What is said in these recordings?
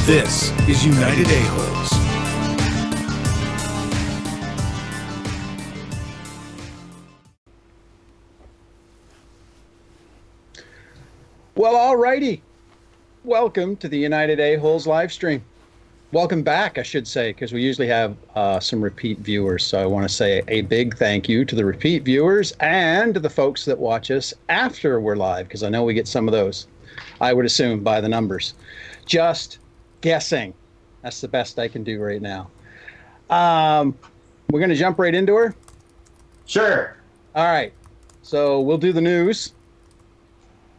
This is United A-Holes. Well, alrighty. Welcome to the United A-Holes live stream. Welcome back, I should say, because we usually have some repeat viewers. So I want to say a big thank you to the repeat viewers and to the folks that watch us after we're live, because I know we get some of those, I would assume, by the numbers. Just guessing. That's the best I can do right now. We're going to jump right into her? Sure. All right. So we'll do the news.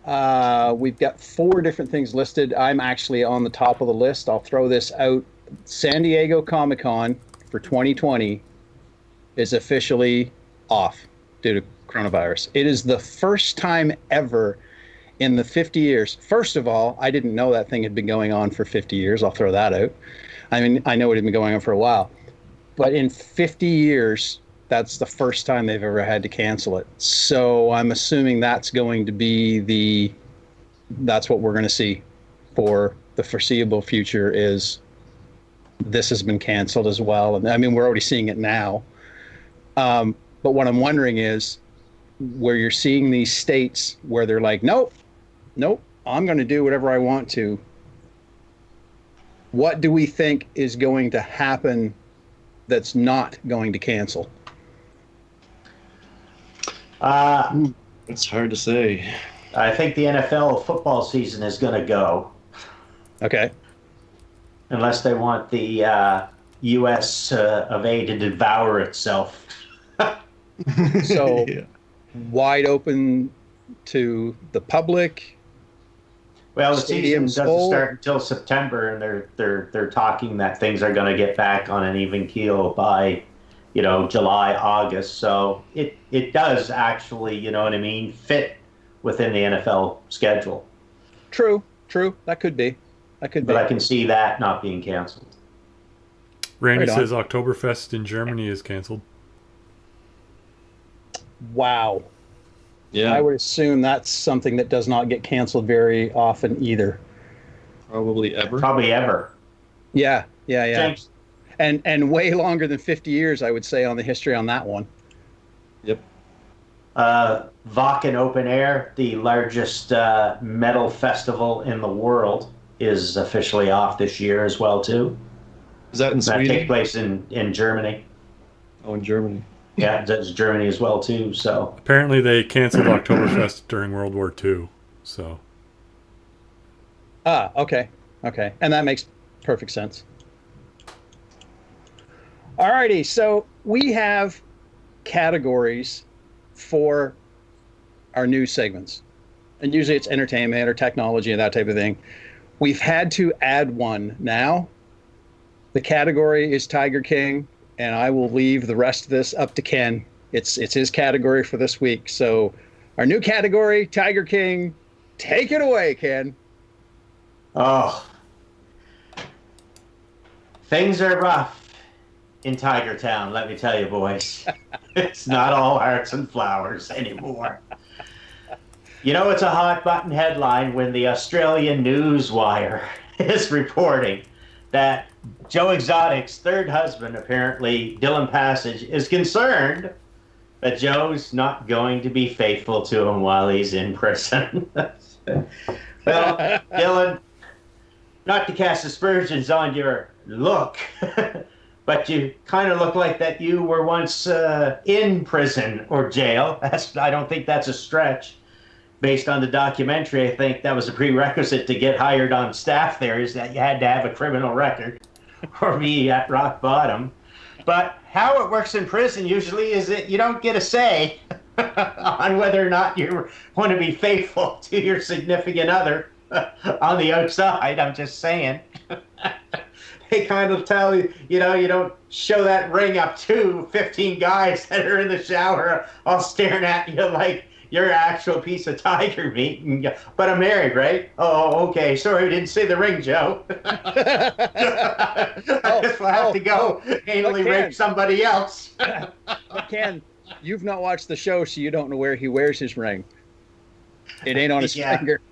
We've got 4 different things listed. I'm actually on the top of the list. I'll throw this out. San Diego Comic-Con for 2020 is officially off due to coronavirus. It is the first time ever in the 50 years. First of all, I didn't know that thing had been going on for 50 years. I'll throw that out. I mean, I know it had been going on for a while. But in 50 years, that's the first time they've ever had to cancel it. So I'm assuming that's going to be that's what we're going to see for the foreseeable future, is this has been canceled as well. And I mean, we're already seeing it now. But what I'm wondering is, where you're seeing these states where they're like, nope, I'm going to do whatever I want to. What do we think is going to happen that's not going to cancel? It's hard to say. I think the NFL football season is going to go. Okay. Unless they want the U.S. of A to devour itself. So Yeah. wide open to the public. Well, the season Stadiums doesn't full. start until September, and they're talking that things are going to get back on an even keel by, July, August. So it does actually, you know what I mean, fit within the NFL schedule. True. That could be. But I can see that not being canceled. Randy Right on. says Oktoberfest in Germany is canceled. Wow. Yeah, I would assume that's something that does not get canceled very often either. probably ever. Probably ever. Yeah. James, And way longer than 50 years, I would say, on the history on that one. Yep. Wacken Open Air, the largest metal festival in the world, is officially off this year as well, too. Is that in That Sweden? takes place in Germany. Oh, in Germany. Yeah, that's Germany as well, too. So Apparently they canceled Oktoberfest during World War II. So Okay. And that makes perfect sense. Alrighty, so we have categories for our news segments. And usually it's entertainment or technology and that type of thing. We've had to add one now. The category is Tiger King, and I will leave the rest of this up to Ken. It's his category for this week. So our new category, Tiger King, take it away, Ken. Oh, things are rough in Tiger Town, let me tell you, boys. It's not all hearts and flowers anymore. It's a hot button headline when the Australian Newswire is reporting that Joe Exotic's third husband, apparently Dylan Passage, is concerned that Joe's not going to be faithful to him while he's in prison. Well, Dylan, not to cast aspersions on your look, but you kind of look like that you were once in prison or jail. I don't think that's a stretch. Based on the documentary, I think that was a prerequisite to get hired on staff there, is that you had to have a criminal record or be at rock bottom. But how it works in prison usually is that you don't get a say on whether or not you want to be faithful to your significant other on the outside. I'm just saying. They kind of tell you, you don't show that ring up to 15 guys that are in the shower all staring at you like you're an actual piece of tiger meat. And go, but I'm married, right? Oh, okay. Sorry, I didn't say the ring, Joe. I just will have to go anally rape somebody else. Ken, you've not watched the show, so you don't know where he wears his ring. It ain't on his finger.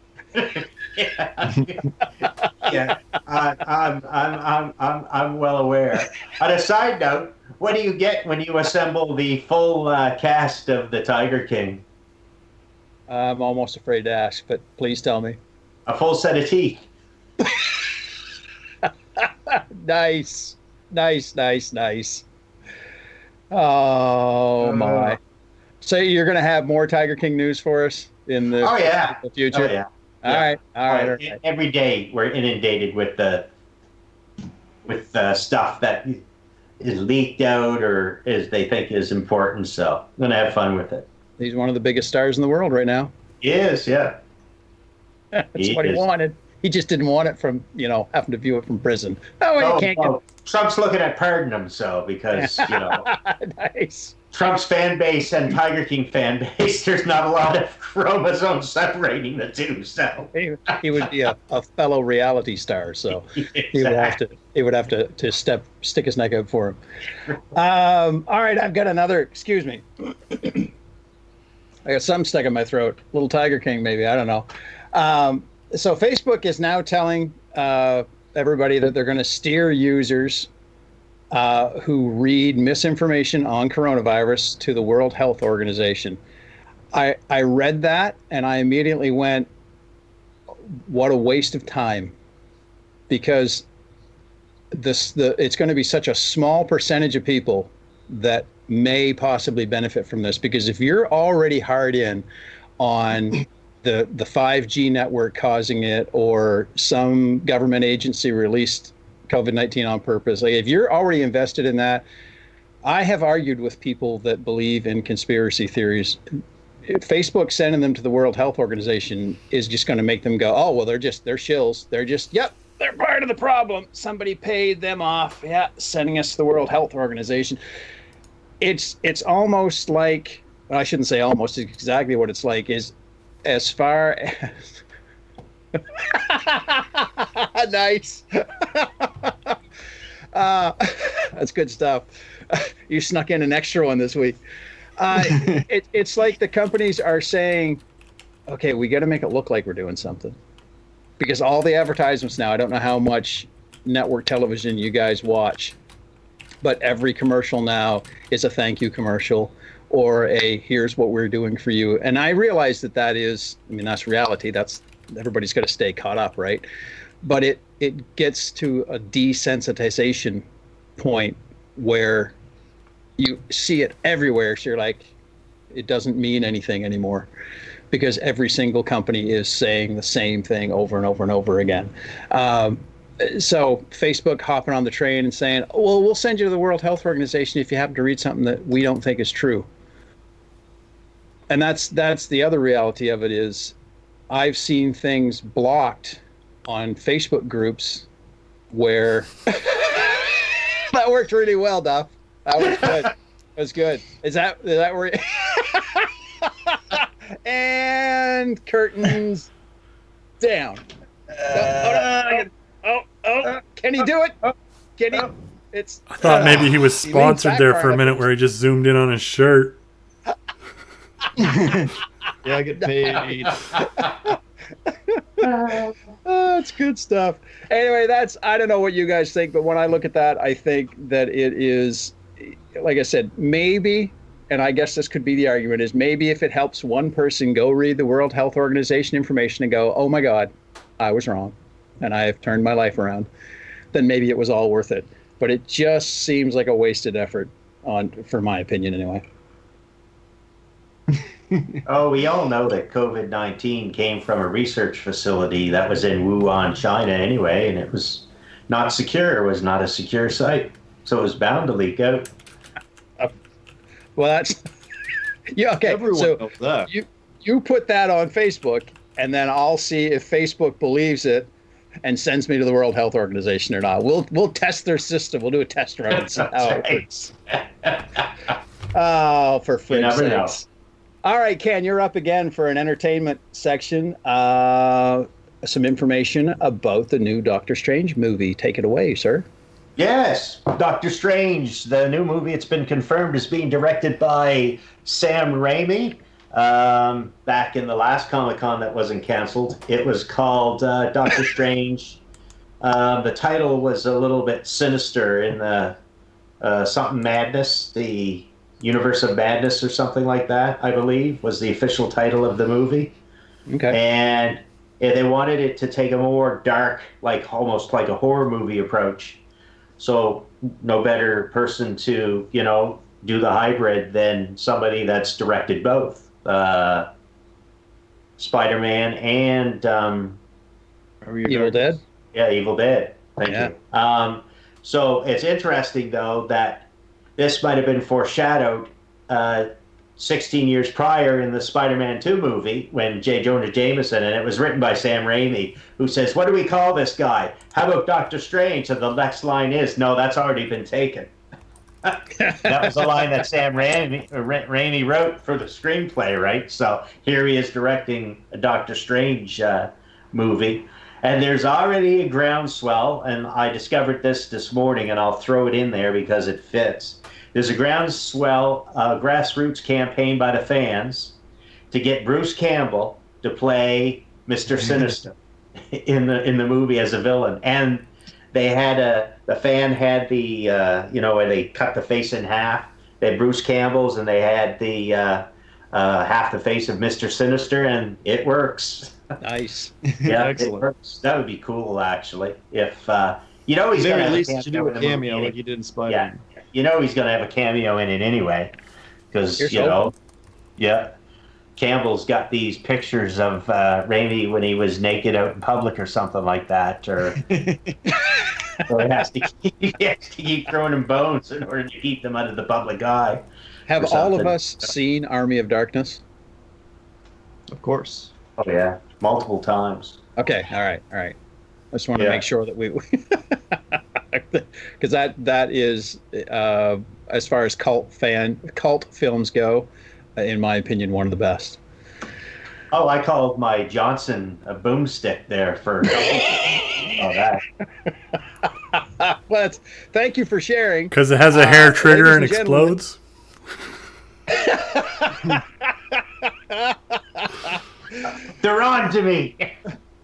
Yeah, I'm well aware. On a side note, what do you get when you assemble the full cast of the Tiger King? I'm almost afraid to ask, but please tell me. A full set of teeth. Nice, nice. Oh my! So you're gonna have more Tiger King news for us in the, Oh yeah, the future? oh yeah. All Yeah. right, all right. Every day we're inundated with stuff that is leaked out or is they think is important. So I'm gonna have fun with it. He's one of the biggest stars in the world right now. He is, yeah. That's He what he is. wanted. He just didn't want it from, having to view it from prison. Oh, you can't Trump's looking at pardoning him, so because get nice. Trump's fan base and Tiger King fan base, there's not a lot of chromosomes separating the two. So He would be a fellow reality star, so he would have to stick his neck out for him. All right, I've got another. Excuse me. I got something stuck in my throat. Little Tiger King, maybe. I don't know. So Facebook is now telling everybody that they're going to steer users who read misinformation on coronavirus to the World Health Organization. I read that and I immediately went, what a waste of time, because it's going to be such a small percentage of people that may possibly benefit from this. Because if you're already hard in on the 5G network causing it, or some government agency released COVID-19 on purpose, like if you're already invested in that, I have argued with people that believe in conspiracy theories. Facebook sending them to the World Health Organization is just going to make them go, oh, well, they're shills. They're part of the problem. Somebody paid them off. Yeah, sending us to the World Health Organization. It's almost like, well, I shouldn't say almost, it's exactly what it's like, is as far as nice. That's good stuff. You snuck in an extra one this week. It's like the companies are saying, okay, we got to make it look like we're doing something, because all the advertisements now, I don't know how much network television you guys watch, but every commercial now is a thank you commercial or a here's what we're doing for you. And I realize that's reality. That's, everybody's got to stay caught up, right? But it gets to a desensitization point where you see it everywhere. So you're like, it doesn't mean anything anymore, because every single company is saying the same thing over and over and over again. So Facebook hopping on the train and saying, well, we'll send you to the World Health Organization if you happen to read something that we don't think is true. And that's the other reality of it is, I've seen things blocked on Facebook groups where that worked really well, Duff. That was good. That was good. Is that where? And curtains down. Can he do it? Can he? It's. I thought maybe he was sponsored there for a minute, where he just zoomed in on his shirt. Yeah, I get paid. It's good stuff. Anyway, I don't know what you guys think, but when I look at that, I think that it is, like I said, maybe, and I guess this could be the argument, is maybe if it helps one person go read the World Health Organization information and go, oh my God, I was wrong, and I have turned my life around, then maybe it was all worth it. But it just seems like a wasted effort, for my opinion anyway. Oh, we all know that COVID-19 came from a research facility that was in Wuhan, China anyway, and it was not secure. It was not a secure site. So it was bound to leak out. Well, that's... yeah, okay. Everyone knows that. You put that on Facebook, and then I'll see if Facebook believes it and sends me to the World Health Organization or not. We'll test their system. We'll do a test run and see how it works. Oh, for frick's sakes. All right, Ken, you're up again for an entertainment section. Some information about the new Doctor Strange movie. Take it away, sir. Yes, Doctor Strange, the new movie, it's been confirmed, is being directed by Sam Raimi. back in the last Comic-Con that wasn't canceled. It was called Doctor Strange. The title was a little bit sinister in the something madness, the universe of madness or something like that, I believe, was the official title of the movie. Okay. And they wanted it to take a more dark, like almost like a horror movie approach. So no better person to, do the hybrid than somebody that's directed both. Spider-Man and Evil Dead. Yeah, Evil Dead. Thank Yeah. you. So it's interesting though that this might have been foreshadowed 16 years prior in the Spider-Man 2 movie when J. Jonah Jameson, and it was written by Sam Raimi, who says, "What do we call this guy? How about Doctor Strange?" And the next line is, "No, that's already been taken." That was a line that Sam Raimi wrote for the screenplay, right? So here he is directing a Doctor Strange movie. And there's already a groundswell, and I discovered this morning, and I'll throw it in there because it fits. There's a groundswell grassroots campaign by the fans to get Bruce Campbell to play Mr. Sinister in the movie as a villain. And they had the fan had the where they cut the face in half. They had Bruce Campbell's, and they had the half the face of Mr. Sinister, and it works. Nice. Yeah, Excellent. it works. That would be cool, actually. If he's going to Very have least a you should do a in the movie cameo like you did in Yeah, Spider-Man. he's going to have a cameo in it anyway, because Here's hope. yeah. Campbell's got these pictures of Raimi when he was naked out in public or something like that, or so he has to keep throwing him bones in order to keep them out of the public eye. Have or all of something. us seen Army of Darkness? Of course. Oh yeah, multiple times. Okay. All right. I just want to Yeah. make sure that we, because that is, as far as cult films go, in my opinion, one of the best. Oh, I called my Johnson a boomstick there for that. Well, thank you for sharing. Because it has a hair trigger and ladies and gentlemen. explodes. They're on to me.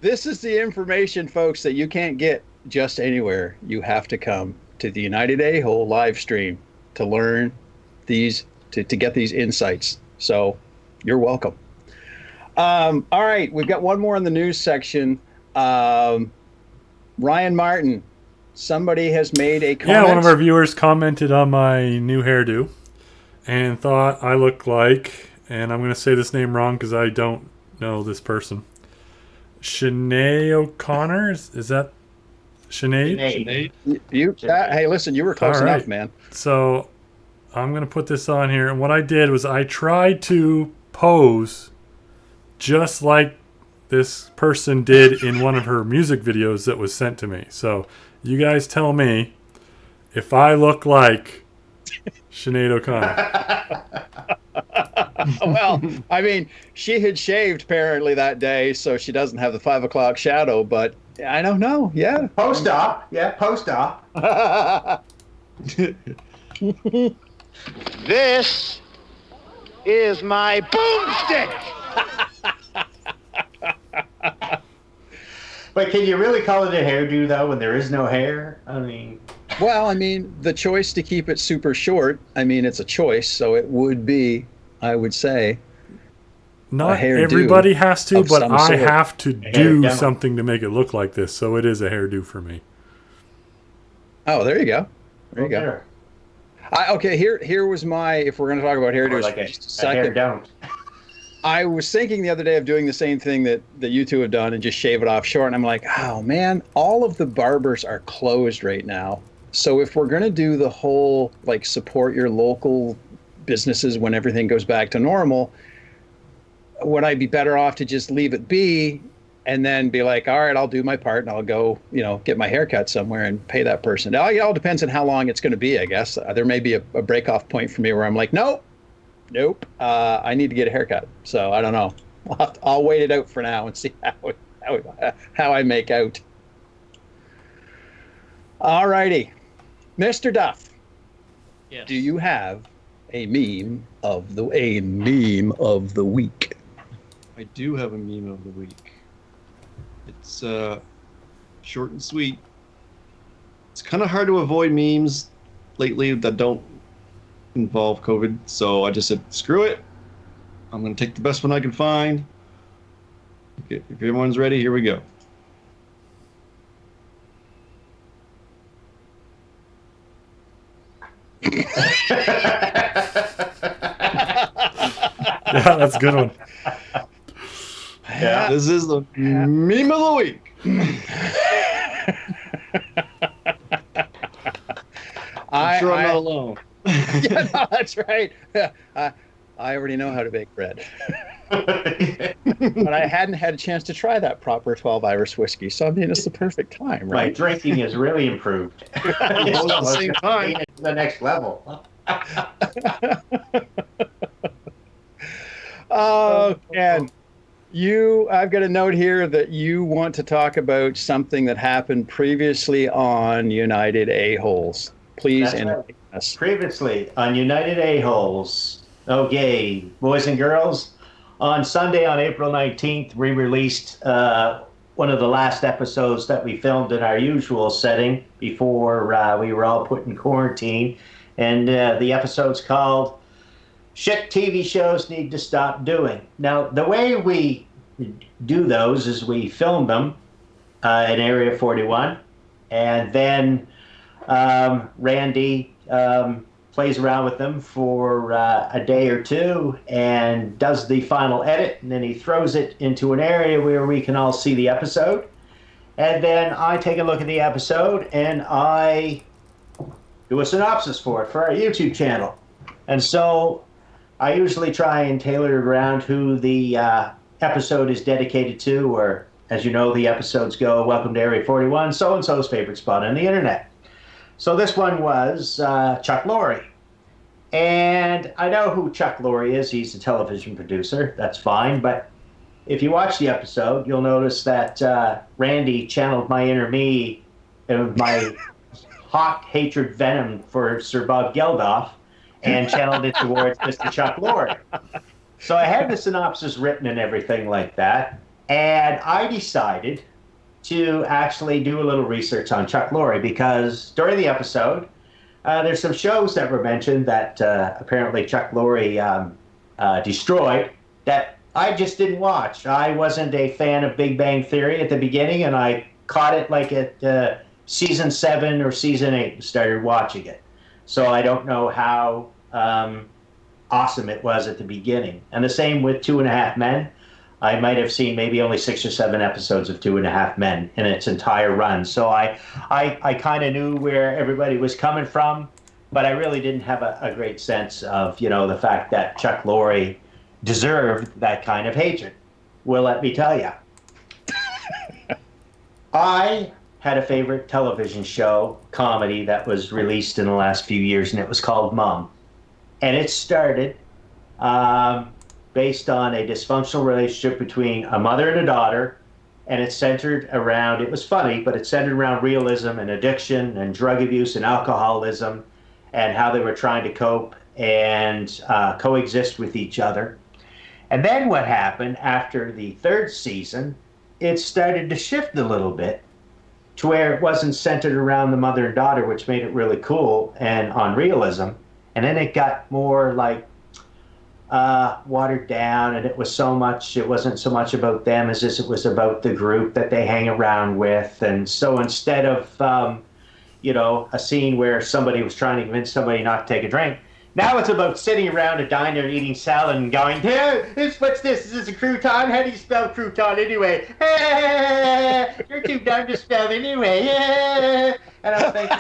This is the information, folks, that you can't get just anywhere. You have to come to the United A-Hole live stream to learn these, to get these insights. So you're welcome. All right, we've got one more in the news section. Ryan Martin, somebody has made a comment. Yeah, one of our viewers commented on my new hairdo and thought I look like, and I'm going to say this name wrong because I don't know this person. Sinead O'Connor? Is that Sinead? Sinead? Hey, listen, you were close All right. enough, man. So I'm going to put this on here. And what I did was I tried to pose just like this person did in one of her music videos that was sent to me. So you guys tell me if I look like Sinead O'Connor. Well, I mean, she had shaved apparently that day, so she doesn't have the 5 o'clock shadow, but I don't know. Yeah. Post-op. Yeah, post-op. This is my boomstick. But can you really call it a hairdo, though, when there is no hair? I mean... Well, I mean, the choice to keep it super short, I mean, it's a choice, so it would be, I would say, Not hairdo everybody has to, of but some I sort. have to hair do down. something to make it look like this. So it is a hairdo for me. Oh, there you go. There you go. There. Okay, here was my, if we're going to talk about Or hairdos like for a just a hair second. don't. I was thinking the other day of doing the same thing that you two have done and just shave it off short. And I'm like, oh man, all of the barbers are closed right now. So if we're going to do the whole, like, support your local businesses when everything goes back to normal, would I be better off to just leave it be and then be like, all right, I'll do my part and I'll go, get my hair cut somewhere and pay that person. Now, it all depends on how long it's going to be, I guess. There may be a break off point for me where I'm like, nope, I need to get a haircut. So I don't know. I'll wait it out for now and see how I make out. All righty. Mr. Duff, Yes. do you have a meme of the week. I do have a meme of the week. It's short and sweet. It's kind of hard to avoid memes lately that don't involve COVID, so I just said, screw it. I'm going to take the best one I can find. Okay, if everyone's ready, here we go. Yeah, that's a good one. Yeah. This is the meme of the week. I'm sure I'm not alone. Yeah, no, that's right. I already know how to bake bread. But I hadn't had a chance to try that proper 12 Irish whiskey. So, I mean, it's the perfect time, My right? drinking is really improved. Both at the same time. Taking it to the next level. Oh, Ken, I've got a note here that you want to talk about something that happened previously on United A-Holes. Please That's enlighten us. Previously on United A-Holes, okay, boys and girls, on Sunday on April 19th, we released one of the last episodes that we filmed in our usual setting before we were all put in quarantine. And the episode's called Shit TV Shows Need to Stop Doing. Now, the way we do those is we film them in Area 41, and then Randy plays around with them for a day or two and does the final edit, and then he throws it into an area where we can all see the episode. And then I take a look at the episode and I do a synopsis for it for our YouTube channel. And so I usually try and tailor it around who the episode is dedicated to, or as you know, the episodes go, welcome to Area 41, so-and-so's favorite spot on the internet. So this one was Chuck Lorre. And I know who Chuck Lorre is. He's a television producer. That's fine. But if you watch the episode, you'll notice that Randy channeled my inner me and my hot hatred venom for Sir Bob Geldof and channeled it towards Mr. Chuck Lorre. So I had the synopsis written and everything like that. And I decided to actually do a little research on Chuck Lorre, because during the episode, there's some shows that were mentioned that apparently Chuck Lorre destroyed that I just didn't watch. I wasn't a fan of Big Bang Theory at the beginning, and I caught it like at season 7 or season 8 and started watching it. So I don't know how awesome it was at the beginning. And the same with 2.5 Men. I might have seen maybe only 6 or 7 episodes of 2.5 Men in its entire run. So I kind of knew where everybody was coming from, but I really didn't have a great sense of, the fact that Chuck Lorre deserved that kind of hatred. Well, let me tell you. I had a favorite television show, comedy, that was released in the last few years, and it was called Mom. And it started based on a dysfunctional relationship between a mother and a daughter, and it was funny, but it centered around realism and addiction and drug abuse and alcoholism and how they were trying to cope and coexist with each other. And then what happened after the 3rd season, it started to shift a little bit to where it wasn't centered around the mother and daughter, which made it really cool and on realism. And then it got more like watered down, and it wasn't so much about them as it was about the group that they hang around with. And so instead of a scene where somebody was trying to convince somebody not to take a drink, now it's about sitting around a diner eating salad and going, "Hey, what's this? Is this a crouton? How do you spell crouton anyway? You're too dumb to spell anyway." And I'm thinking,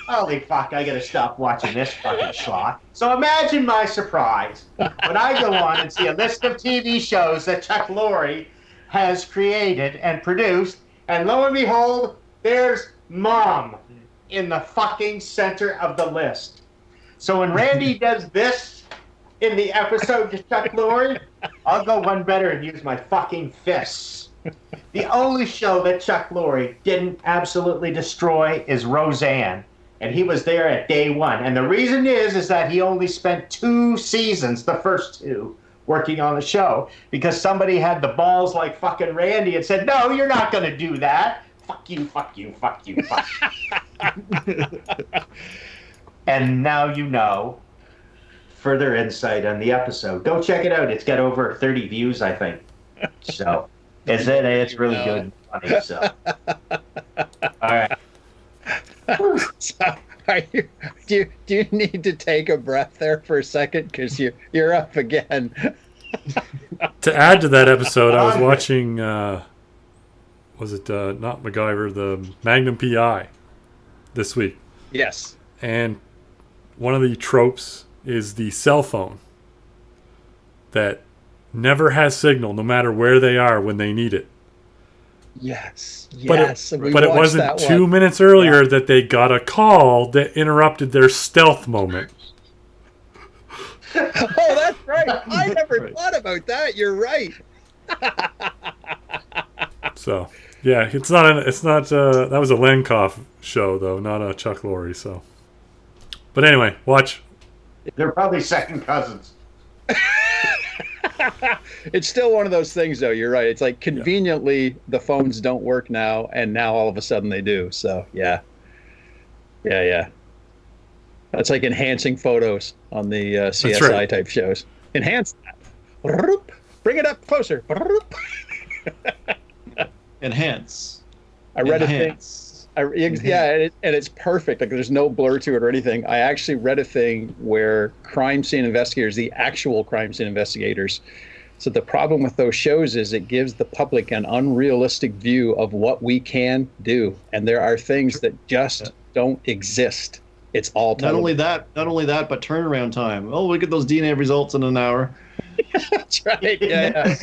holy fuck, I gotta stop watching this fucking slot. So imagine my surprise when I go on and see a list of TV shows that Chuck Lorre has created and produced, and lo and behold, there's Mom in the fucking center of the list. So when Randy does this in the episode to Chuck Lorre, I'll go one better and use my fucking fists. The only show that Chuck Lorre didn't absolutely destroy is Roseanne. and he was there at day one. And the reason is that he only spent 2 seasons, the first 2, working on the show, because somebody had the balls like fucking Randy and said, no, you're not going to do that. Fuck you, fuck you, fuck you, fuck you. And now you know further insight on the episode. Go check it out. It's got over 30 views, I think. So it's really good and funny. So, all right. So, do you need to take a breath there for a second, because you're up again? To add to that episode, I was watching. Was it not MacGyver? The Magnum PI this week. Yes. And one of the tropes is the cell phone that never has signal, no matter where they are when they need it. Yes. But Yes. it wasn't 2 minutes earlier that they got a call that interrupted their stealth moment. Oh, that's right. I never thought about that. You're right. So, yeah, it's not. That was a Lenkoff show, though, not a Chuck Lorre. So, but anyway, watch. They're probably second cousins. It's still one of those things, though. You're right. It's like conveniently the phones don't work now, and now all of a sudden they do. So yeah. That's like enhancing photos on the CSI type shows. Enhance that. Bring it up closer. Enhance. I read a thing. Enhance. And it's perfect. Like there's no blur to it or anything. I actually read a thing where crime scene investigators, the actual crime scene investigators, so the problem with those shows is it gives the public an unrealistic view of what we can do, and there are things that just don't exist. It's all not only that, but turnaround time. Oh, look at those DNA results in an hour. That's right. Yeah.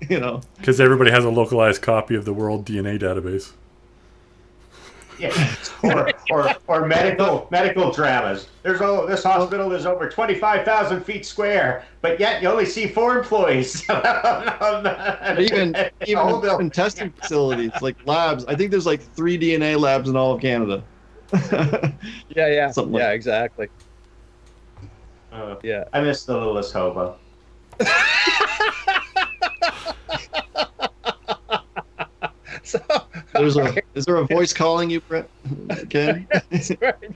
You know, Because everybody has a localized copy of the World DNA Database. Yeah. Or medical dramas. This hospital is over 25,000 feet square, but yet you only see 4 employees. even testing facilities like labs. I think there's like 3 DNA labs in all of Canada. Yeah. Something like that. Exactly. Yeah. I miss the littlest hobo. So, Is there a voice calling you, Brett? Ken?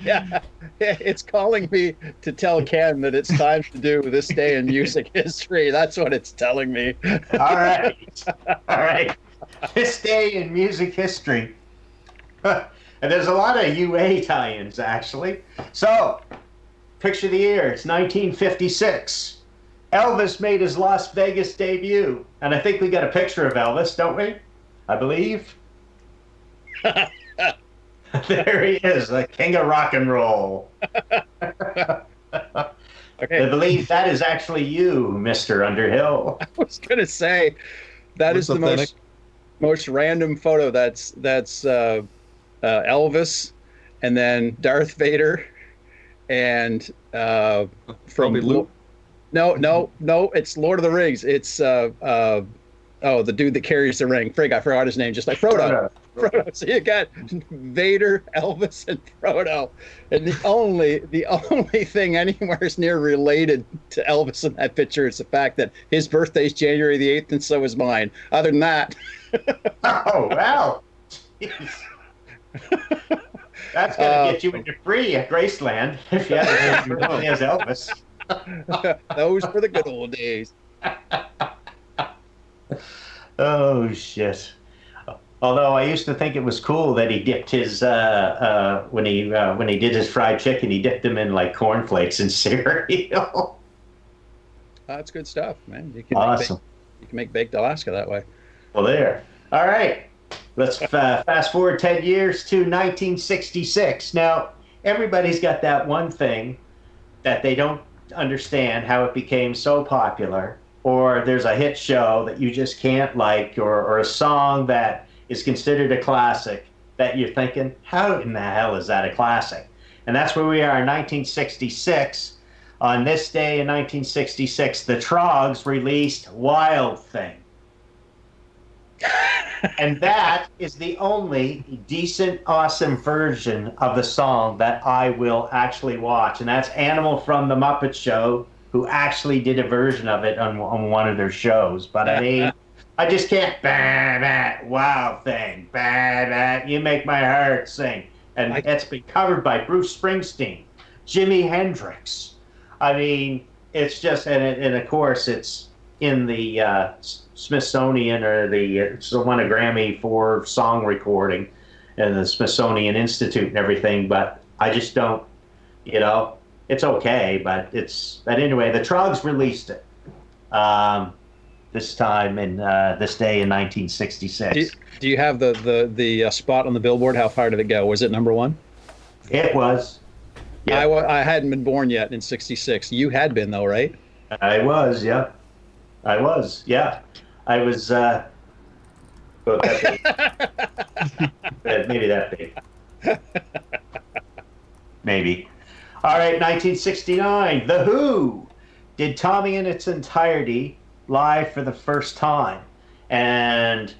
yeah, it's calling me to tell Ken that it's time to do this day in music history. That's what it's telling me. All right. This day in music history. And there's a lot of UA tie-ins, actually. So, picture the year. It's 1956. Elvis made his Las Vegas debut. And I think we got a picture of Elvis, don't we? I believe. There he is, the king of rock and roll. Okay. I believe that is actually you, Mr. Underhill. I was gonna say that is the most random photo. That's Elvis, and then Darth Vader, and from Luke. No, it's Lord of the Rings. It's the dude that carries the ring. I forgot his name. Just like Frodo. So you got Vader, Elvis, and Frodo, and the only thing anywhere near related to Elvis in that picture is the fact that his birthday is January the 8th, and so is mine. Other than that, oh wow, that's gonna get you into free at Graceland if you have the same birthday as Elvis. those were the good old days. Oh shit. Although I used to think it was cool that he dipped his when he did his fried chicken, he dipped them in like cornflakes and cereal. That's good stuff, man. You can Awesome. You can make baked Alaska that way. Well, there. All right. Let's fast forward 10 years to 1966. Now, everybody's got that one thing that they don't understand how it became so popular, or there's a hit show that you just can't like, or a song that is considered a classic that you're thinking, how in the hell is that a classic? And that's where we are in 1966. On this day in 1966, the Troggs released Wild Thing. And that is the only decent, awesome version of the song that I will actually watch. And that's Animal from the Muppet Show, who actually did a version of it on one of their shows. But I mean, I just can't, bah, bah, wow thing, bah, bah, you make my heart sing. And it's been covered by Bruce Springsteen, Jimi Hendrix. I mean, it's just, and of course, it's in the Smithsonian, or it's won a Grammy for song recording and the Smithsonian Institute and everything. But I just don't, it's okay. But anyway, the Troggs released it this time in this day in 1966. Do you have the spot on the Billboard? How far did it go? Was it number one? It was. Yeah. I hadn't been born yet in '66. You had been though, right? I was, yeah. I was, yeah. I was, about that big. Maybe that big. Maybe. All right, 1969. The Who did Tommy in its entirety live for the first time. And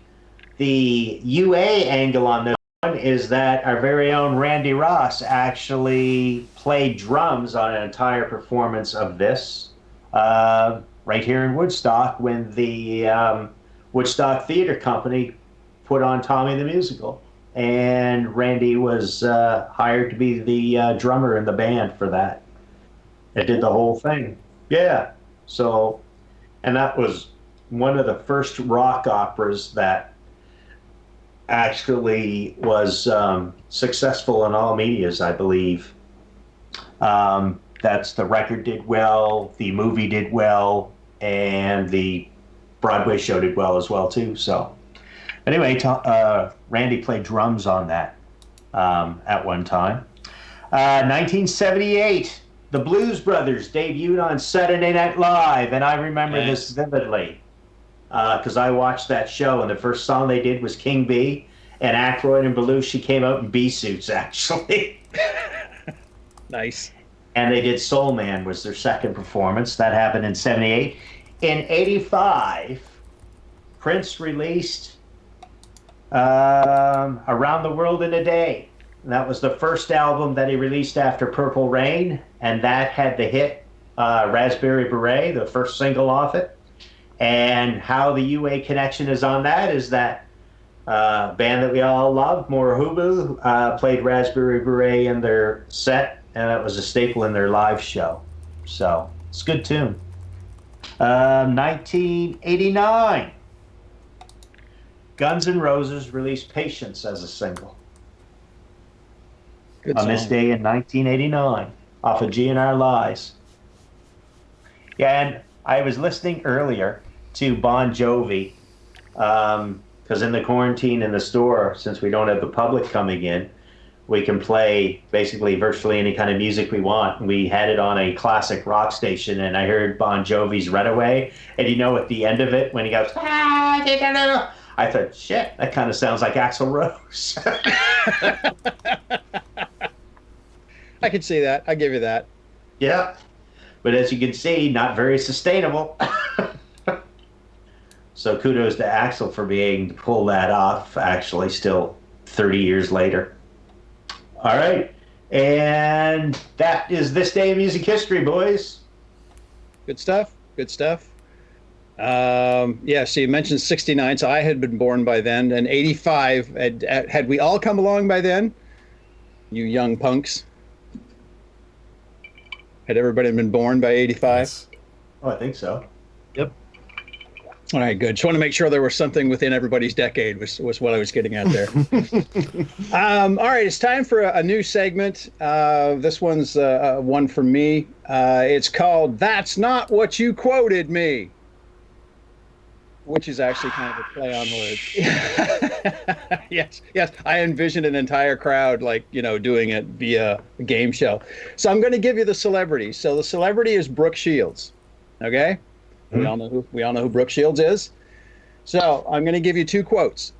the UA angle on this one is that our very own Randy Ross actually played drums on an entire performance of this right here in Woodstock when the Woodstock Theater Company put on Tommy the Musical. And Randy was hired to be the drummer in the band for that. It did the whole thing. Yeah. So, and that was one of the first rock operas that actually was successful in all medias, I believe. That's the record did well, the movie did well, and the Broadway show did well as well too. So anyway, Randy played drums on that at one time. 1978, the Blues Brothers debuted on Saturday Night Live, and I remember this vividly because I watched that show, and the first song they did was King Bee, and Aykroyd and Belushi came out in bee suits, actually. Nice. And they did Soul Man was their second performance. That happened in 78. In 85, Prince released Around the World in a Day. And that was the first album that he released after Purple Rain, and that had the hit Raspberry Beret, the first single off it. And how the UA connection is on that is that band that we all love, Morahubu, played Raspberry Beret in their set, and that was a staple in their live show. So it's a good tune. 1989, Guns N' Roses released Patience as a single. Good on this song. day in 1989 off of GNR Lies. Yeah, and I was listening earlier to Bon Jovi because in the quarantine in the store, since we don't have the public coming in, we can play basically virtually any kind of music we want. We had it on a classic rock station, and I heard Bon Jovi's Runaway. And at the end of it, when he goes, I thought, shit, that kind of sounds like Axl Rose. I can see that. I give you that. Yeah. But as you can see, not very sustainable. So kudos to Axl for being able to pull that off, actually, still 30 years later. All right. And that is this day in music history, boys. Good stuff. Good stuff. Yeah, so you mentioned 69, so I had been born by then, and 85, had we all come along by then? You young punks. Had everybody been born by 85? Yes. Oh, I think so. Yep. All right, good. Just want to make sure there was something within everybody's decade was what I was getting at there. All right, it's time for a new segment. This one's one for me. It's called That's Not What You Quoted Me, which is actually kind of a play on words. Yes. I envisioned an entire crowd doing it via a game show. So I'm going to give you the celebrity. So the celebrity is Brooke Shields. Okay? We all know who Brooke Shields is. So I'm going to give you two quotes.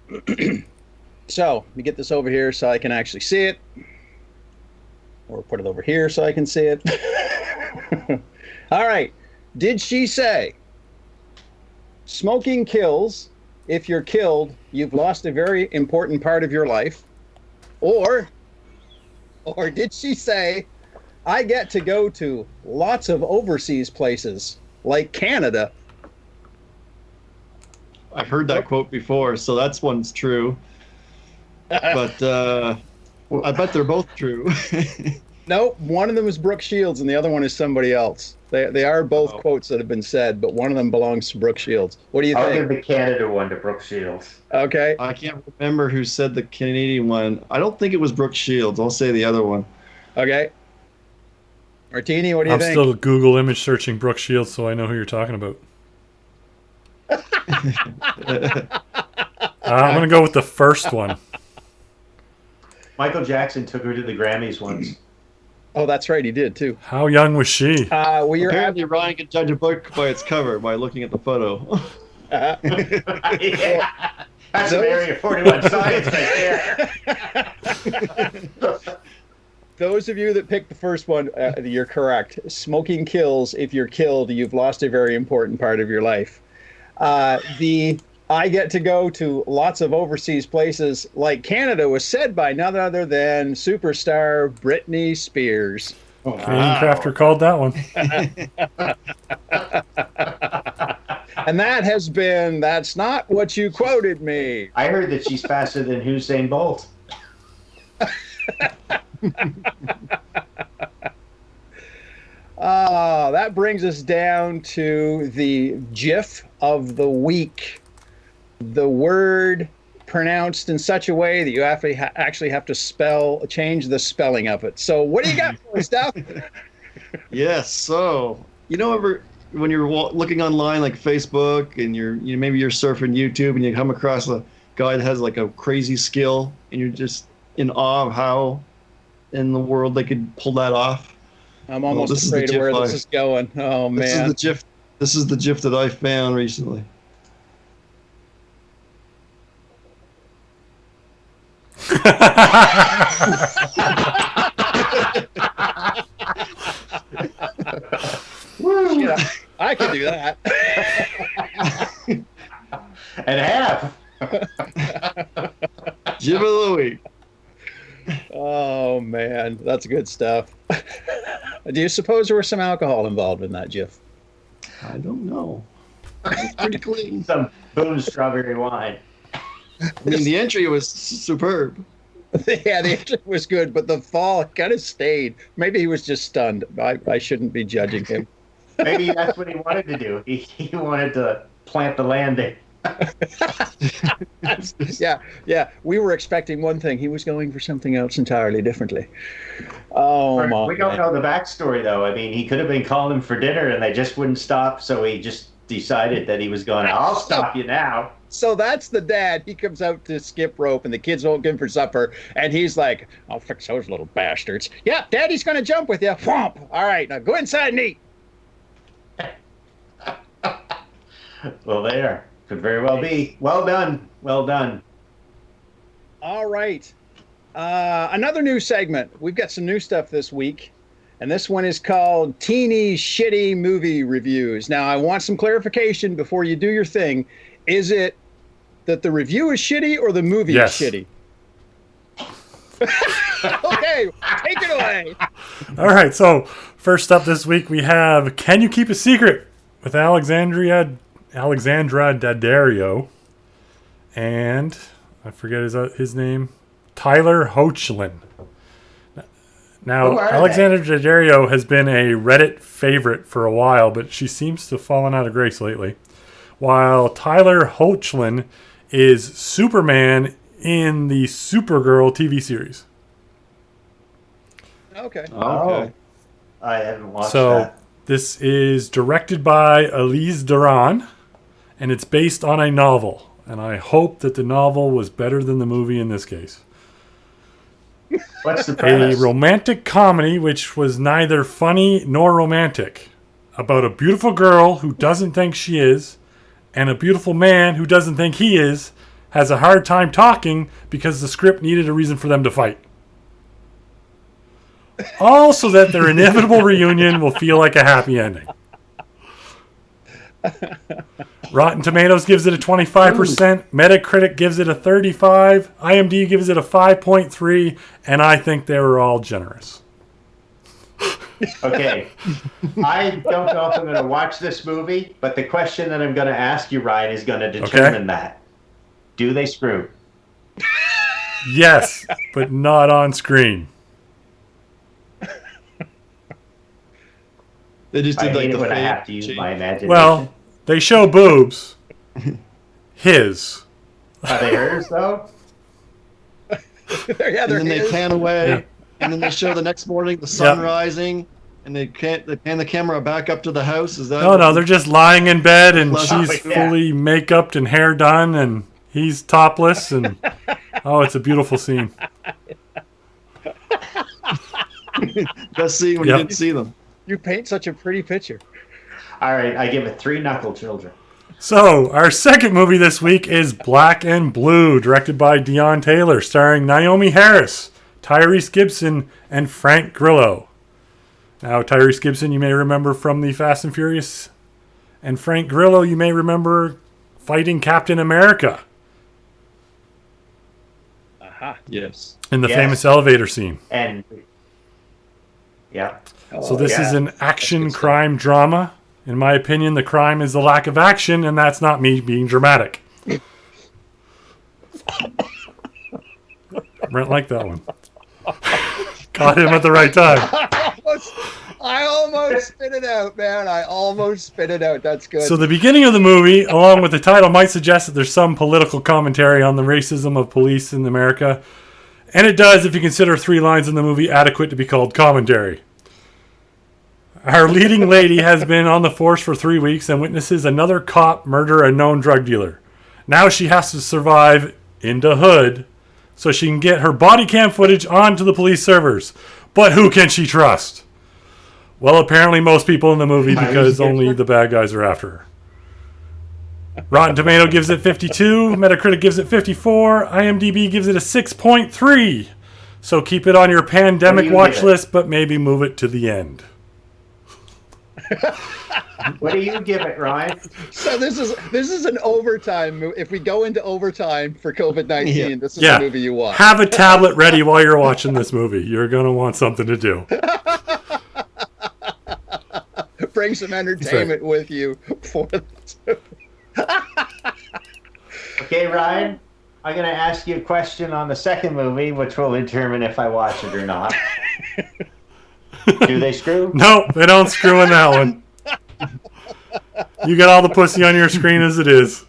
So let me get this over here so I can actually see it, or put it over here so I can see it. All right. Did she say, "Smoking kills, if you're killed, you've lost a very important part of your life? Or did she say, I get to go to lots of overseas places like Canada? I've heard that quote before, so that's one's true. But I bet they're both true. No, one of them is Brooke Shields and the other one is somebody else. They are both quotes that have been said, but one of them belongs to Brooke Shields. What do you I'll think? give the Canada one to Brooke Shields. Okay. I can't remember who said the Canadian one. I don't think it was Brooke Shields. I'll say the other one. Okay. Martini, what do you I'm think? still Google image searching Brooke Shields, so I know who you're talking about. I'm going to go with the first one. Michael Jackson took her to the Grammys once. Oh, that's right. He did too. How young was she? Well, you're Apparently, Ryan can judge a book by its cover by looking at the photo. Yeah. That's some Area 41 science right there. Those of you that picked the first one, you're correct. Smoking kills. If you're killed, you've lost a very important part of your life. I get to go to lots of overseas places like Canada was said by none other than superstar Britney Spears. Canadian Crafter called that one. And that's not what you quoted me. I heard that she's faster than Usain Bolt. That brings us down to the GIF of the week. The word pronounced in such a way that you actually have to change the spelling of it. So what do you got for us, Duff? Yes. So when you're looking online like Facebook and maybe you're surfing YouTube and you come across a guy that has like a crazy skill and you're just in awe of how in the world they could pull that off. I'm almost afraid of where this is going. Oh man. This is the GIF that I found recently. Yeah, I could do that. And half. GIF of the week. Oh man, that's good stuff. Do you suppose there was some alcohol involved in that GIF? I don't know. It's pretty clean. Some Boone strawberry wine. I mean, the entry was superb. Yeah, the entry was good, but the fall kind of stayed. Maybe he was just stunned. I shouldn't be judging him. Maybe that's what he wanted to do. He wanted to plant the landing. Yeah. We were expecting one thing. He was going for something else entirely differently. Oh my! We don't know the backstory though. I mean, he could have been calling him for dinner, and they just wouldn't stop. So he just decided that he was going. I'll stop you now. So that's the dad. He comes out to skip rope, and the kids won't give him for supper. And he's like, "I'll fix those little bastards." Yeah, Daddy's gonna jump with you. Whomp! All right, now go inside and eat. Well, there could very well be. Well done. Well done. All right. Another new segment. We've got some new stuff this week, and this one is called Teeny Shitty Movie Reviews. Now, I want some clarification before you do your thing. Is it that the review is shitty or the movie is shitty? Okay, take it away. All right, so first up this week we have Can You Keep a Secret with Alexandra Daddario and I forget his name, Tyler Hoechlin. Now, Alexandra Daddario has been a Reddit favorite for a while, but she seems to have fallen out of grace lately. While Tyler Hoechlin is Superman in the Supergirl TV series. Okay. Oh, I haven't watched So that. this is directed by Elise Duran, and it's based on a novel. And I hope that the novel was better than the movie in this case. What's the A premise? romantic comedy which was neither funny nor romantic, about a beautiful girl who doesn't think she is, and a beautiful man who doesn't think he is, has a hard time talking because the script needed a reason for them to fight. All so that their inevitable reunion will feel like a happy ending. Rotten Tomatoes gives it a 25%. Metacritic gives it a 35. IMDb gives it a 5.3. And I think they were all generous. Okay. I don't know if I'm going to watch this movie, but the question that I'm going to ask you, Ryan, is going to determine that. Do they screw? Yes, but not on screen. They just I did like hate it the when I fake have to use change. my imagination. Well, they show boobs. His. Are they hers, though? Yeah, And they're then they his. pan away, Yeah. and then they show the next morning the sun Yeah. rising, and they pan the camera back up to the house. Is that? No, they're just lying in bed and Love she's it, yeah. fully make-upped and hair done and he's topless and oh, it's a beautiful scene. Best scene when Yep. you didn't see them. You paint such a pretty picture. All right, I give it 3 knuckle children. So, our second movie this week is Black and Blue, directed by Dion Taylor, starring Naomi Harris, Tyrese Gibson, and Frank Grillo. Now, Tyrese Gibson you may remember from the Fast and Furious, and Frank Grillo you may remember fighting Captain America Aha. Yes. in the Yes. famous elevator scene. And, yeah. So this yeah. is an action crime drama. In my opinion, the crime is the lack of action, and that's not me being dramatic. Brent liked that one. Caught him at the right time. I almost spit it out, man. I almost spit it out. That's good. So the beginning of the movie, along with the title, might suggest that there's some political commentary on the racism of police in America. And it does if you consider 3 lines in the movie adequate to be called commentary. Our leading lady has been on the force for 3 weeks and witnesses another cop murder a known drug dealer. Now she has to survive into Hood so she can get her body cam footage onto the police servers. But who can she trust? Well, apparently most people in the movie because only the bad guys are after her. Rotten Tomato gives it 52, Metacritic gives it 54, IMDb gives it a 6.3. So keep it on your pandemic watch list, but maybe move it to the end. What do you give it, Ryan? So this is an overtime movie. If we go into overtime for COVID-19, Yeah. this is Yeah. the movie you watch. Have a tablet ready while you're watching this movie. You're going to want something to do. Bring some entertainment with you for Okay, Ryan, I'm going to ask you a question on the second movie, which will determine if I watch it or not. Do they screw? No, they don't screw in that one. You got all the pussy on your screen as it is.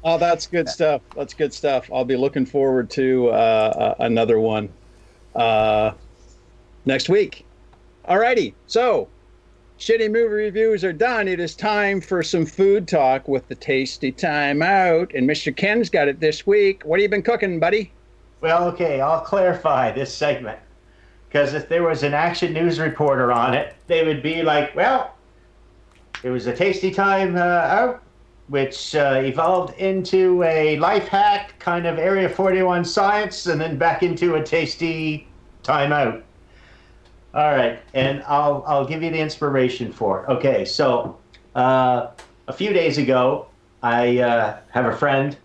Oh, that's good stuff. That's good stuff. I'll be looking forward to another one next week. Alrighty, so shitty movie reviews are done. It is time for some food talk with the Tasty Time Out. And Mr. Ken's got it this week. What have you been cooking, buddy? Well, okay, I'll clarify this segment. Because if there was an action news reporter on it, they would be like, well, it was a Tasty Time Out, which evolved into a life hack, kind of Area 41 science, and then back into a Tasty Time Out. All right, and I'll give you the inspiration for it. Okay, so a few days ago, I have a friend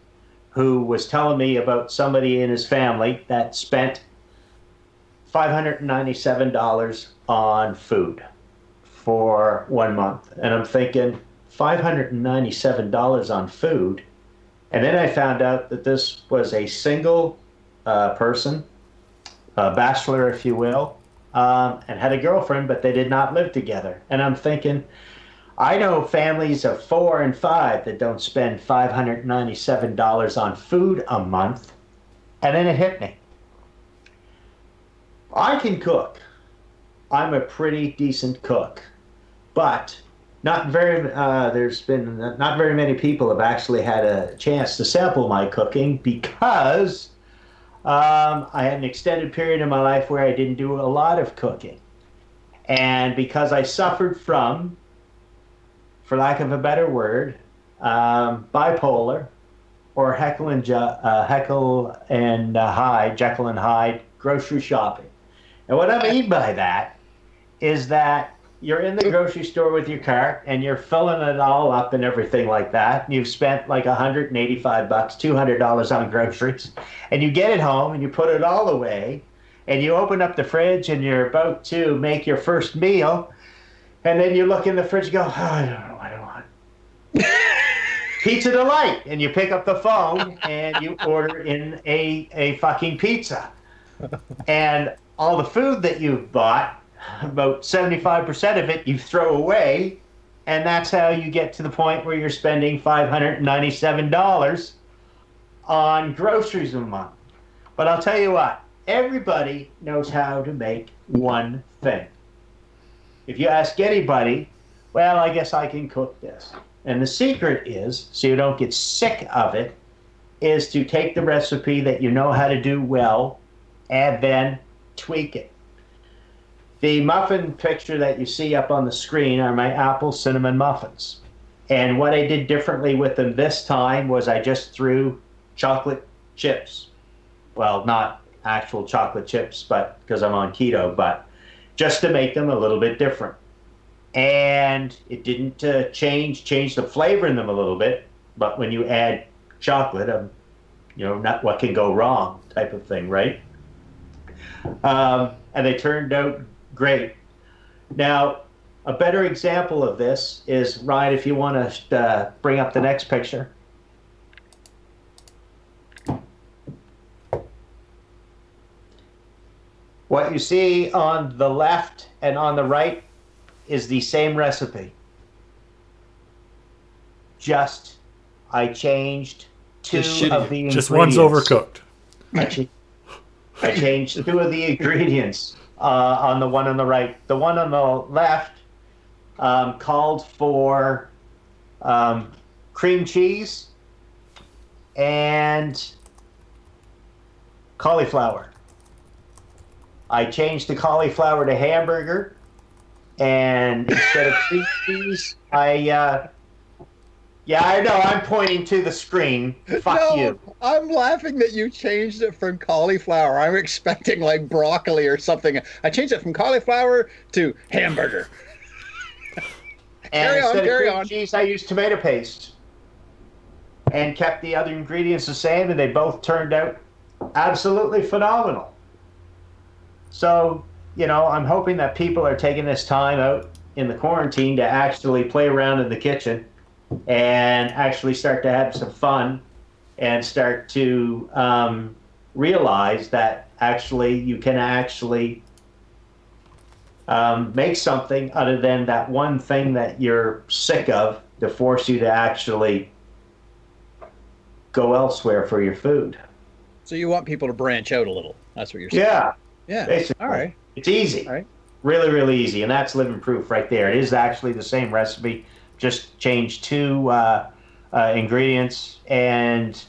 who was telling me about somebody in his family that spent $597 on food for 1 month. And I'm thinking, $597 on food? And then I found out that this was a single person, a bachelor, if you will, and had a girlfriend, but they did not live together. And I'm thinking, I know families of 4 and 5 that don't spend $597 on food a month. And then it hit me. I can cook. I'm a pretty decent cook, but there's been not very many people have actually had a chance to sample my cooking because I had an extended period in my life where I didn't do a lot of cooking. And because I suffered from, for lack of a better word, bipolar, or Jekyll and Hyde grocery shopping. And what I mean by that is that you're in the grocery store with your cart and you're filling it all up and everything like that. And you've spent like $185, $200 on groceries. And you get it home and you put it all away. And you open up the fridge and you're about to make your first meal. And then you look in the fridge and go, oh, I don't know what I want. Pizza Delight. And you pick up the phone and you order in a fucking pizza. And all the food that you've bought, about 75% of it you throw away, and that's how you get to the point where you're spending $597 on groceries a month. But I'll tell you what, everybody knows how to make one thing. If you ask anybody, well, I guess I can cook this. And the secret is, so you don't get sick of it, is to take the recipe that you know how to do well and then tweak it. The muffin picture that you see up on the screen are my apple cinnamon muffins. And what I did differently with them this time was I just threw chocolate chips. Well, not actual chocolate chips, but because I'm on keto, but just to make them a little bit different. And it didn't change the flavor in them a little bit, but when you add chocolate, not what can go wrong type of thing, right? And they turned out great. Now, a better example of this is, Ryan, if you want to bring up the next picture. What you see on the left and on the right is the same recipe. Just, I changed two of the ingredients. Just one's overcooked. I changed two of the ingredients on the one on the right. The one on the left called for cream cheese and cauliflower. I changed the cauliflower to hamburger, and instead of cream cheese, yeah, I know. I'm pointing to the screen. Fuck you. I'm laughing that you changed it from cauliflower. I'm expecting like broccoli or something. I changed it from cauliflower to hamburger. And instead of cream cheese, I used tomato paste. And kept the other ingredients the same, and they both turned out absolutely phenomenal. So, I'm hoping that people are taking this time out in the quarantine to actually play around in the kitchen and actually start to have some fun and start to realize that actually you can actually make something other than that one thing that you're sick of to force you to actually go elsewhere for your food. So you want people to branch out a little. That's what you're saying. Yeah. Basically. All right. It's easy. All right. Really, really easy. And that's living proof right there. It is actually the same recipe. Just change two ingredients and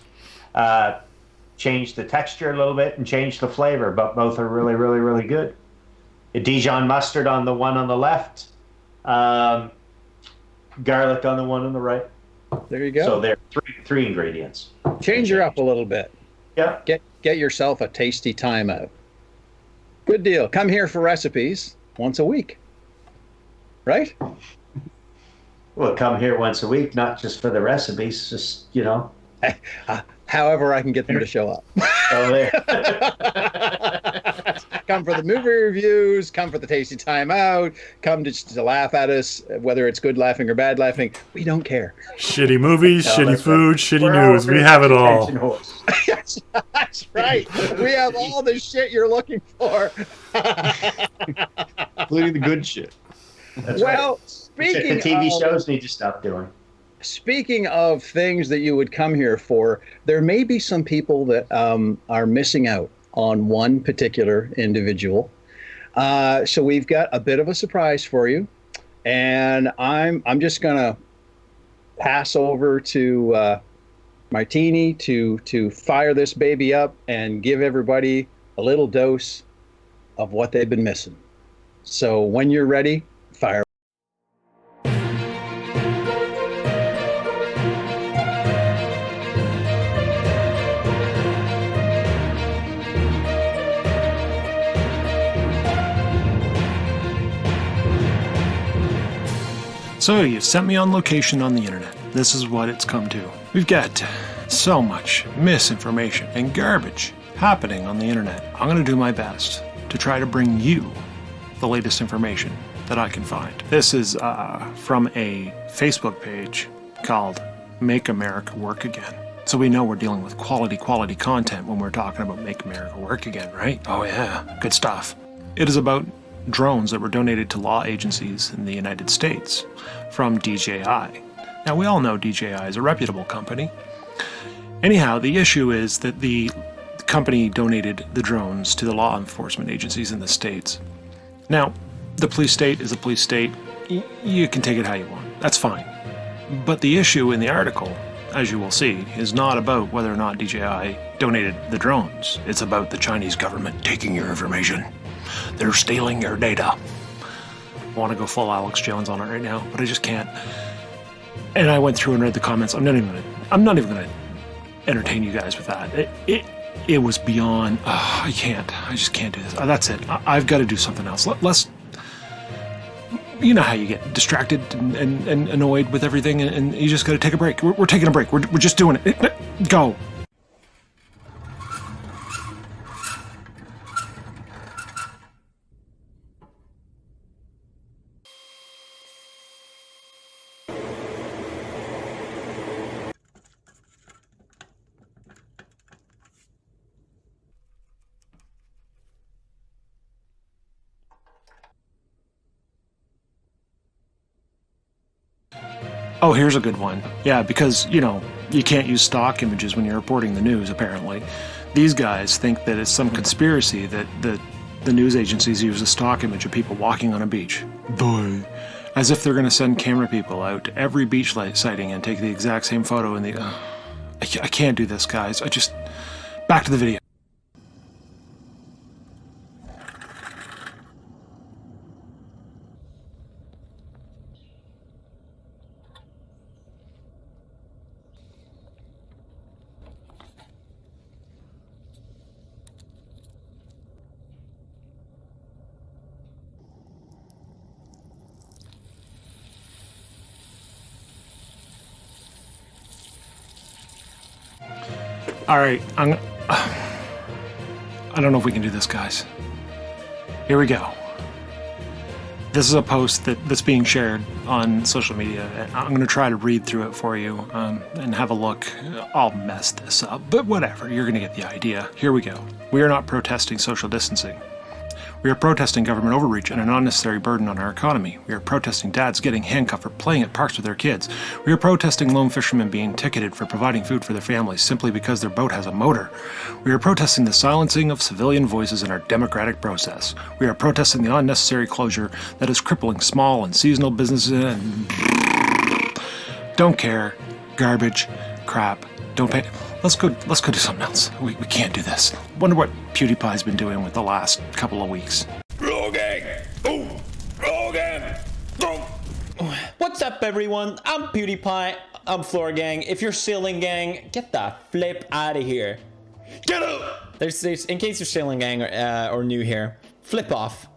change the texture a little bit and change the flavor, but both are really, really, really good. The Dijon mustard on the one on the left, garlic on the one on the right. There you go. So there are three ingredients. Change her up a little bit. Yeah. Get yourself a tasty timeout. Good deal. Come here for recipes once a week. Right? Well, come here once a week, not just for the recipes, just, However I can get them to show up. Oh, there. Come for the movie reviews, come for the tasty timeout, come to laugh at us, whether it's good laughing or bad laughing. We don't care. Shitty movies, shitty food, shitty We're news. We have it all. attention horse. That's right. We have all the shit you're looking for. Including the good shit. That's Well, right. speaking The TV of, shows need to stop doing. Speaking of things that you would come here for, there may be some people that are missing out on one particular individual. So we've got a bit of a surprise for you, and I'm just gonna pass over to Martini to fire this baby up and give everybody a little dose of what they've been missing. So when you're ready, fire. So you sent me on location on the internet. This is what it's come to. We've got so much misinformation and garbage happening on the internet. I'm going to do my best to try to bring you the latest information that I can find. This is from a Facebook page called Make America Work Again. So we know we're dealing with quality content when we're talking about Make America Work Again, right? Oh yeah, good stuff. It is about drones that were donated to law agencies in the United States from DJI. Now we all know DJI is a reputable company. Anyhow, the issue is that the company donated the drones to the law enforcement agencies in the States. Now, the police state is a police state. You can take it how you want. That's fine. But the issue in the article, as you will see, is not about whether or not DJI donated the drones. It's about the Chinese government taking your information. They're stealing your data. I want to go full Alex Jones on it right now, but I just can't. And I went through and read the comments. I'm not even gonna entertain you guys with that. It was beyond. I just can't do this. That's it. I've got to do something else. Let's. You know how you get distracted and annoyed with everything, and you just got to take a break. We're taking a break. We're just doing it. Go. Oh, here's a good one. Yeah, because, you can't use stock images when you're reporting the news, apparently. These guys think that it's some conspiracy that the news agencies use a stock image of people walking on a beach. Boy. As if they're going to send camera people out to every beach sighting and take the exact same photo in the... I can't do this, guys. Back to the video. All right, I don't know if we can do this, guys. Here we go. This is a post that's being shared on social media. I'm going to try to read through it for you and have a look. I'll mess this up, but whatever. You're going to get the idea. Here we go. We are not protesting social distancing. We are protesting government overreach and an unnecessary burden on our economy. We are protesting dads getting handcuffed for playing at parks with their kids. We are protesting lone fishermen being ticketed for providing food for their families simply because their boat has a motor. We are protesting the silencing of civilian voices in our democratic process. We are protesting the unnecessary closure that is crippling small and seasonal businesses and... Don't care. Garbage. Crap. Don't pay... Let's go do something else. We can't do this. Wonder what PewDiePie's been doing with the last couple of weeks. Rogan! Ooh! Rogan! Boom! What's up, everyone? I'm PewDiePie. I'm Floor Gang. If you're Ceiling Gang, get the flip out of here. Get up! There's in case you're Ceiling Gang or new here, flip off.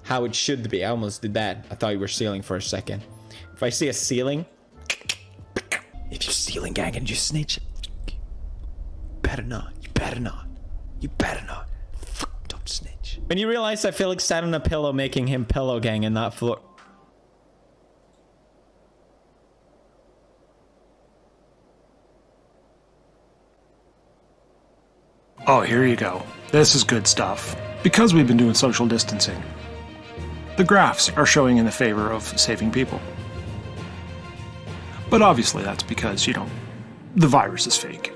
How it should be. I almost did that. I thought you were ceiling for a second. If I see a ceiling, if you're Ceiling Gang and you snitch, better not. You better not. You better not. Fuck, don't snitch. When you realize that Felix sat on a pillow making him Pillow Gang and not Floor... Oh, here you go. This is good stuff. Because we've been doing social distancing, the graphs are showing in the favor of saving people. But obviously that's because, the virus is fake.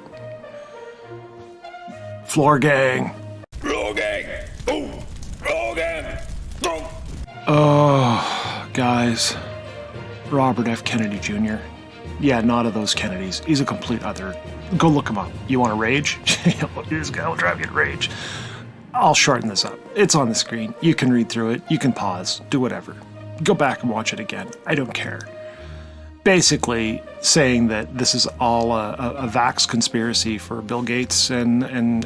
Floor Gang. Floor Gang! Ooh! Rogan! Boom! Oh, guys. Robert F. Kennedy Jr. Yeah, not of those Kennedys. He's a complete other. Go look him up. You want to rage? This guy will drive you to rage. I'll shorten this up. It's on the screen. You can read through it. You can pause. Do whatever. Go back and watch it again. I don't care. Basically saying that this is all a vax conspiracy for Bill Gates and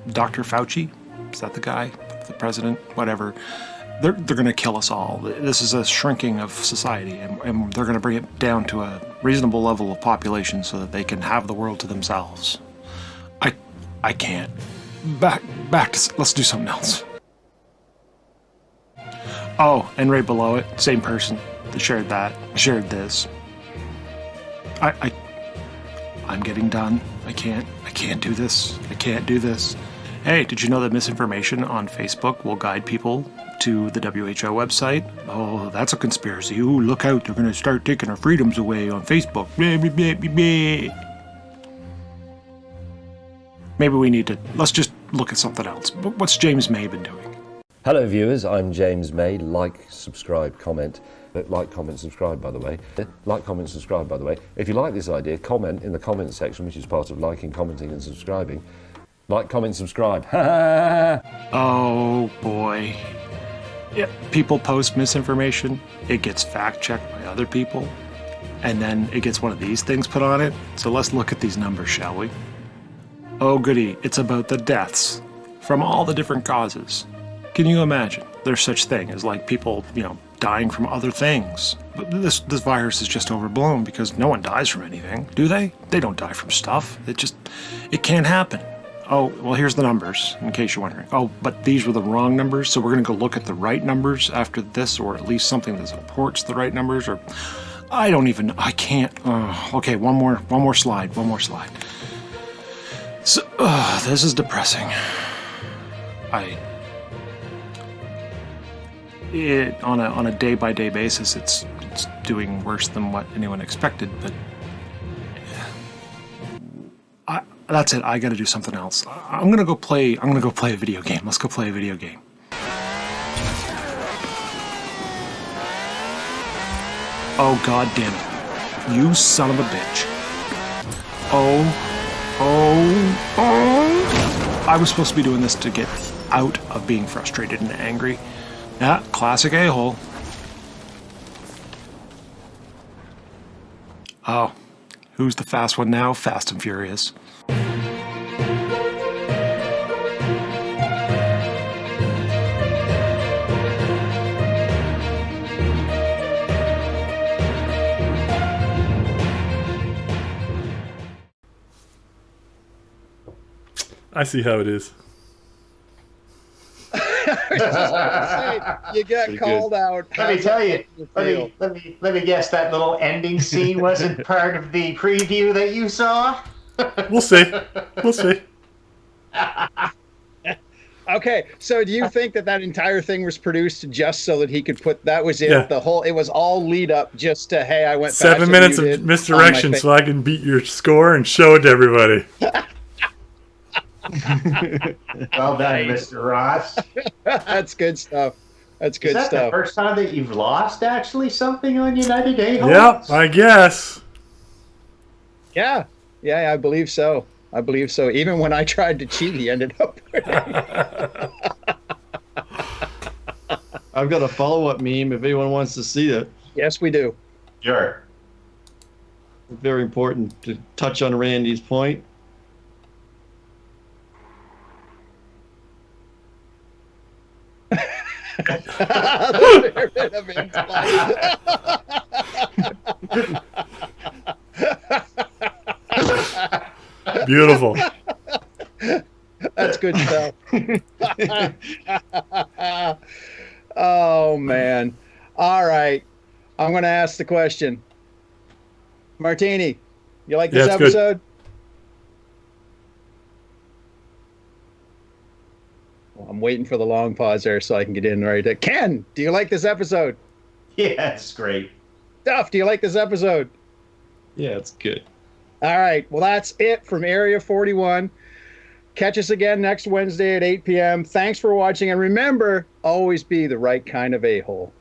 Dr. Fauci. Is that the guy? The president? Whatever. they're going to kill us all. This is a shrinking of society, and they're going to bring it down to a reasonable level of population so that they can have the world to themselves. I can't. Back to, let's do something else. Oh, and right below it, same person that shared this. I'm getting done. I can't do this. I can't do this. Hey, did you know that misinformation on Facebook will guide people to the WHO website? Oh, that's a conspiracy. Ooh, look out, they're gonna start taking our freedoms away on Facebook. Maybe we need to, let's just look at something else. What's James May been doing? Hello viewers, I'm James May. Like, subscribe, comment. Like, comment, subscribe, by the way. Like, comment, subscribe, by the way. If you like this idea, comment in the comment section, which is part of liking, commenting and subscribing. Like, comment, subscribe. Oh boy. Yeah, people post misinformation, it gets fact-checked by other people, and then it gets one of these things put on it. So let's look at these numbers, shall we? Oh goody, it's about the deaths from all the different causes. Can you imagine? There's such thing as like people, dying from other things. But this virus is just overblown because no one dies from anything, do they? They don't die from stuff. It can't happen. Oh, well, here's the numbers, in case you're wondering. Oh, but these were the wrong numbers, so we're going to go look at the right numbers after this, or at least something that supports the right numbers, or I can't. Okay, one more slide. So, this is depressing. On a day-by-day basis, it's doing worse than what anyone expected, but that's it. I got to do something else. I'm gonna go play a video game. Let's go play a video game. Oh god damn it! You son of a bitch! Oh! I was supposed to be doing this to get out of being frustrated and angry. Yeah, classic a-hole. Oh, who's the fast one now? Fast and Furious. I see how it is. You got called out. Let me tell you. Let me guess. That little ending scene wasn't part of the preview that you saw. We'll see. Okay, so do you think that entire thing was produced just so that he could put that was it? Yeah. It was all lead up just to, hey, I went 7 minutes of misdirection so I can beat your score and show it to everybody. Well done, Mr. Ross. That's good stuff. That's good Is that stuff. the first time that you've lost actually something on United A-holes? Yep, I guess. Yeah, I believe so. Even when I tried to cheat, he ended up winning. I've got a follow-up meme if anyone wants to see it. Yes, we do. Sure. Very important to touch on Randy's point. Beautiful. That's good stuff. Oh man. All right. I'm going to ask the question. Martini, you like this episode? Good. Well, I'm waiting for the long pause there so I can get in right there. Ken, do you like this episode? Yeah, it's great. Duff, do you like this episode? Yeah, it's good. All right. Well, that's it from Area 41. Catch us again next Wednesday at 8 p.m. Thanks for watching. And remember, always be the right kind of a-hole.